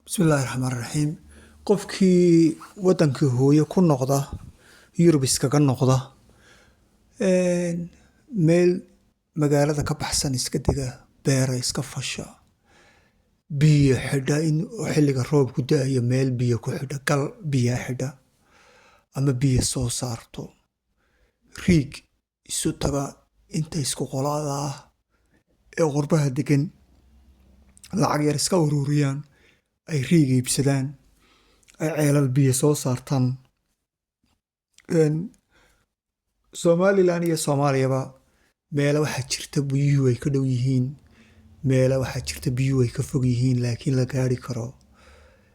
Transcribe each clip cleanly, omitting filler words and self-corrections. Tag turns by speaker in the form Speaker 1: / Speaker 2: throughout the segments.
Speaker 1: Bismillaahi Raxmaani Raxiim. Qofkii wadankii hooyo ku noqda, Yurub iskaga noqda, meel magaalada ka baxsan iska dega, beera iska fasha, biyo xidha in xilliga roobku da'ayo meel biyo ku xidha, gal biyo xidha ama biyo soo saarto. Riig isu taga inta isku qolada ah ee qurbaha degan lacag yar iska ururiyaan ay riig iibsadaan ay ceelal biyo soo saartaan. Somalilan iyo Soomaaliyaba meelo waxaa jirta biyuhu ay ka dhow yihiin, meelo waxaa jirta biyuhu ay ka fog yihiin laakiin la gaari karo.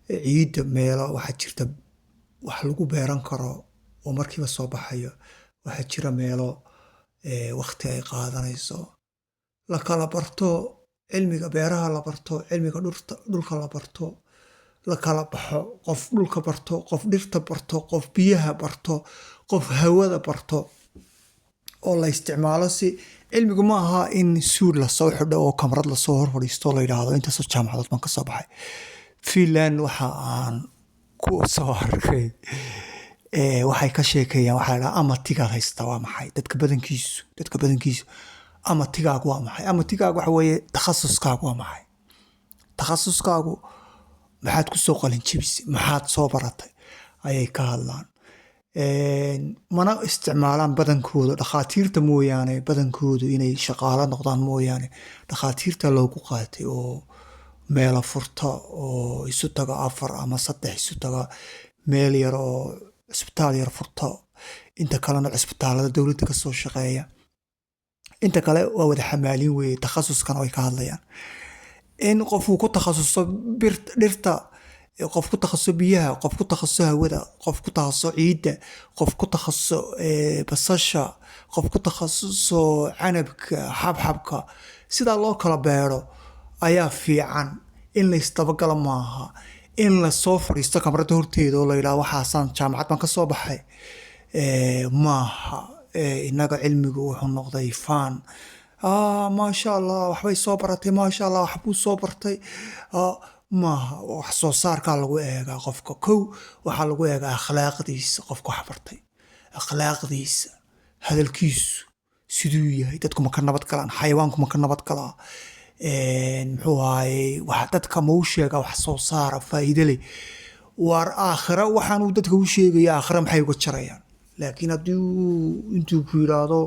Speaker 1: Ciidda meelo waxaa jirta wax lagu beeran karo oo markiiba soo baxayo. Waxaa jira meelo waqti ay qaadanayso. La kala barto cilmiga beeraha la barto, cilmiga dhulka la barto, la kala baxo. Qof dhulka barto, qof dhirta barto, qof biyaha barto, qof hawada barto oo la isticmaalo si cilmigu ma aha in suud la soo xidho oo kamarad la soo hor fadhiisto la yiraahdo intaasoo jaamacadood baan ka soo baxay. Finland waxa aan ku soo arkay waxay ka sheekeeyaan waxa la yiraahdaa amatiga haysta waa maxay dadka badankiisu amatigaagu waa maxay. Amatigaagu waxa weeye takhasuskaagu waa maxay. Takhasuskaagu maxaad ku soo qalin jebisay, maxaad soo baratay ayay ka hadlaan. Mana isticmaalaan badankooda dhakhaatiirta mooyaane, badankoodu inay shaqaalo noqdaan mooyaane dhakhaatiirta loogu qaatay oo meelo furta oo isu taga 4 ama 3 isu taga meel yar oo isbitaal yar furta. Inta kalena isbitaalada dowladda ka soo shaqeeya. Inta kale waa wada xamaalin weeye, takhasuskana way ka hadlayaan. In qofku ku takhasuso dhirta, qof ku takhasuso biyaha, qof ku takhasuso hawada, qof ku takhasuso ciidda, qof ku takhasuso basasha, qof ku takhasuso canabka, xabxabka. Sidaa loo kala beero ayaa fiican. In la isdabagalo maaha. In la soo fadhiisto kamarada horteeda oo la yiraahdo waxaasaan jaamacad baan ka soo baxay maaha. Inaga cilmigu wuxuu noqday faan. Maasha Allah waxbay soo baratay, maasha Allah waxbuu soo bartay. Maaha wax soo saarkaa lagu eegaa qofka. Kow waxaa lagu eegaa akhlaaqdiisa qofka wax bartay. Akhlaaqdiisa, hadalkiisu siduu yahay, dadku ma ka nabad galaan, xayawaanku ma ka nabad galaa. Muxuu ahaayey wax dadka ma u sheega wax soo saara faa'iido leh. Waar aakhira waxaan uu dadka u sheegaya aakhira maxay uga jarayaan. Laakiin haddii intuu ku yiraahdo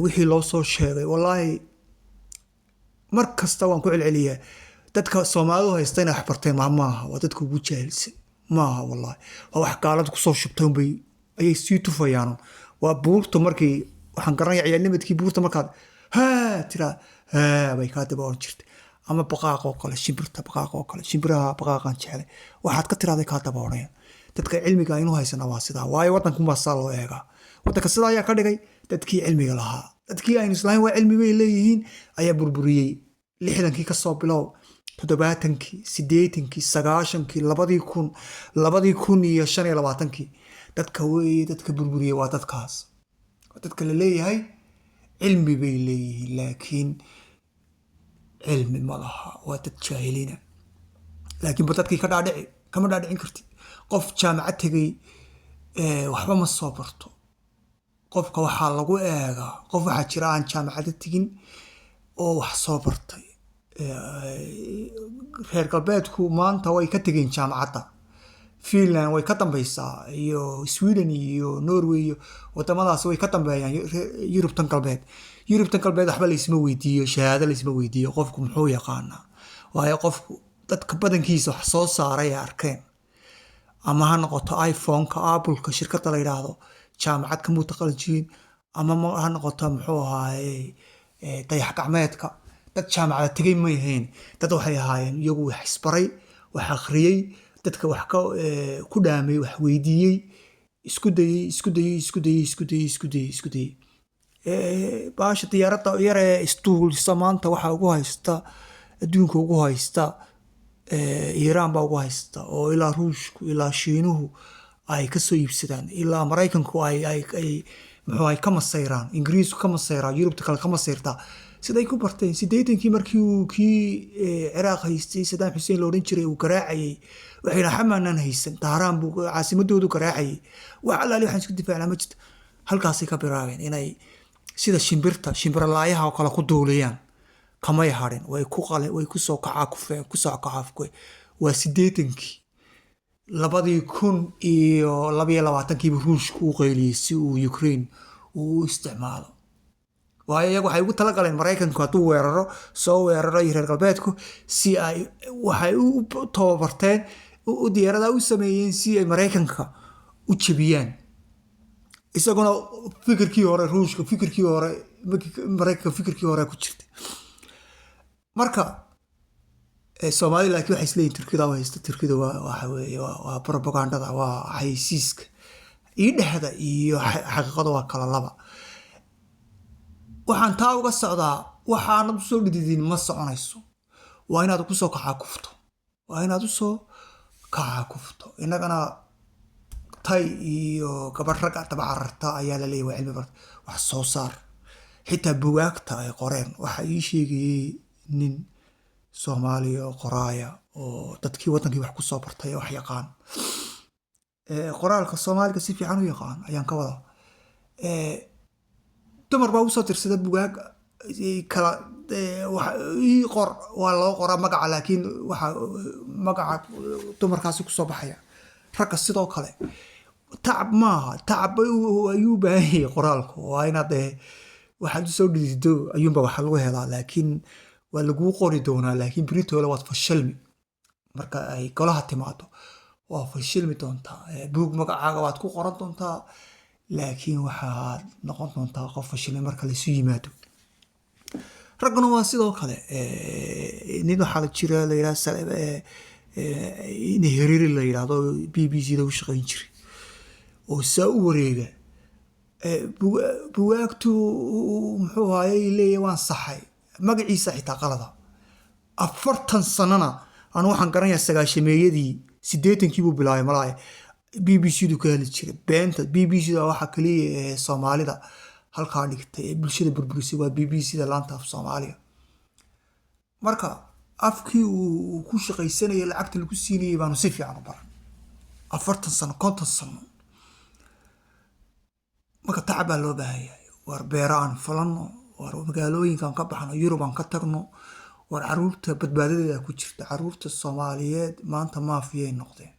Speaker 1: wixii loo soo sheegay wallaahi mar kasta waan ku celceliyaa dadka Soomaalidu haysta inay wax barteen maaha waa dadka ugu jaahilsan maaha wallaahi waa wax gaalada ku soo shubteen bay ayay sii tufayaan. Waa buurta markii waxaan garanayaa ciyaalnimadkii buurta markaad tira bay ka daba oran jirtay ama baqaaq oo kale shimbirta baqaaq oo kale shimbiraha baqaaqan jecel waxaad ka tiraahday ka daba oran. Dadka cilmiga inuu haysana waa sidaa waayo wadanku ma saa loo eega. Wadanka sidaa ayaa ka dhigay dadkii cilmiga lahaa. Dadkii aynu islahayn waa cilmi bay leeyihiin ayaa burburiyey 60kii ka soo bilow 70kii 80kii 90kii 2025kii dadka burburiyey waa dadkaas. Dadka la leeyahay cilmi bay leeyihiin laakiin cilmi ma laha waa dad jaahiliina. Laakiin dadkii ka dhaadhici kama dhaadhicin kartid. Qof jaamacad tagay waxba ma soo barto. Qofka waxaa lagu eegaa qof waxaa jira aan jaamacad tagin oo wax soo bartay. Reer galbeedku maanta way ka tageen jaamacadda. Finland way ka dambaysaa iyo Sweden iyo Norway iyo wadamadaas way ka dambeeyaan Yurubtan galbeed. Yurubtan galbeed waxba la isma weydiiyo, shahaado la isma weydiiyo qofku muxuu yaqaanaa. Waayo qofku dadka badankiisa wax soo saaray arkeen. Ama ha noqoto iPhone-ka, Apple-ka shirkadda la yiraahdo jaamacad ka mutaqaljiin ama ha noqoto muxuu ahaayey dayax gacmeedka dad jaamacad tagay ma yahayn. Dad waxay ahaayeen iyagu wax isbaray, wax akhriyay, dadka wax ku dhaamay, wax weydiiyey, isku dayay. Baasha diyaaradda yar ee istuulisa maanta waxa ugu haysta adduunka ugu haysta Iiraan baa ugu haysta oo ilaa Ruushku ilaa Shiinuhu ay ka soo iibsadaan ilaa Mareykanku ay muxuu ay ka masayraan Ingiriisku ka masayraa Yurubta kale ka masayrtaa siday ku barteen sideetankii markii uu kii ciraaq haystay Saddam Hussein loo oran jiray uu garaacayay waxay raxmaanaan haysan Tahraan buu caasimadoodu garaacayay wax allaali waxaan isku difaacnaa ma jirto halkaasay ka bilaabeen inay sida shimbirlaayaha oo kale ku duuliyaan kamay harin way ku soo kacaa kufeen waa sideetankii 2022 ruushku u qayliyay si uu Ukraine uu isticmaalo waayo iyagu waxay ugu tala galeen Mareykanku hadduu weeraro soo weeraro reer galbeedku si ay waxay u tababarteen u diyaarada u sameeyeen si ay Mareykanka u jabiyaan isaguna fikirkii hore ruushka fikirkii hore Mareykanka fikirkii hore ku jirtay marka Soomaaliya laakiin waxay isleeyihiin Turkida waxa weeye waa propagandada waa xayisiiska dhexda iyo xaqiiqada waa kala laba waxaan taa uga socdaa waxaanad u soo dhididin ma soconayso waa inaad ku soo kaca kufto inagana tay iyo gabadh rag tabacarta ayaa la leeyahay cilmi barta wax soo saar xitaa bugaagta ay qoreen waxa ii sheegay nin Soomaaliya qoraaya oo dadkii wadankii wax ku soo bartay wax yaqaan qoraalka Soomaaliga si fiican u yaqaan ayaan ka wada dumar baa u soo tirsada bugaag kala qor waa loo qoraa magaca laakiin waxa magaca dumarkaasi ku soo baxaya ragga sidoo kale tacab ayuu baahay qoraalku waa inaad waxaad soo dhidido ayuunba waxa lagu helaa laakiin waa lagu qori doonaa laakiin Britoola waad fashilmi marka ay golaha timaado waa fashilmi doontaa buug magacaaga waad ku qoran doontaa laakiin waxaad noqon doontaa qof fashilmi marka la isu yimaado ragguna waa sidoo kale nin waxaa la jira la yiraahdo in Hariri la yiraahdo BBC da u shaqeyn jiray oo saa u wareega bugaagtu muxuu ahaayay leeyahay waan saxay magaciisa xitaa qalada 40 sanana aan waxaan garanayaa sagaashameeyadii 80kii buu bilaabay malaay BBC du ka heli jiray beenta BBC da waxa kaliya ee Soomaalida halka dhigtay ee bulshada burburisay waa BBC da laanta af Soomaaliya marka afkii uu ku shaqaysanayay lacagta lagu siinayay baanu si fiican u baran 40 sano 50 sano marka tacab loo baahan yahay war beeraan falano war magaalooyinkan ka baxno Yurubaan ka tagno war caruurta badbaadadeeda ku jirta caruurta Soomaaliyeed maanta maafiyay noqdeen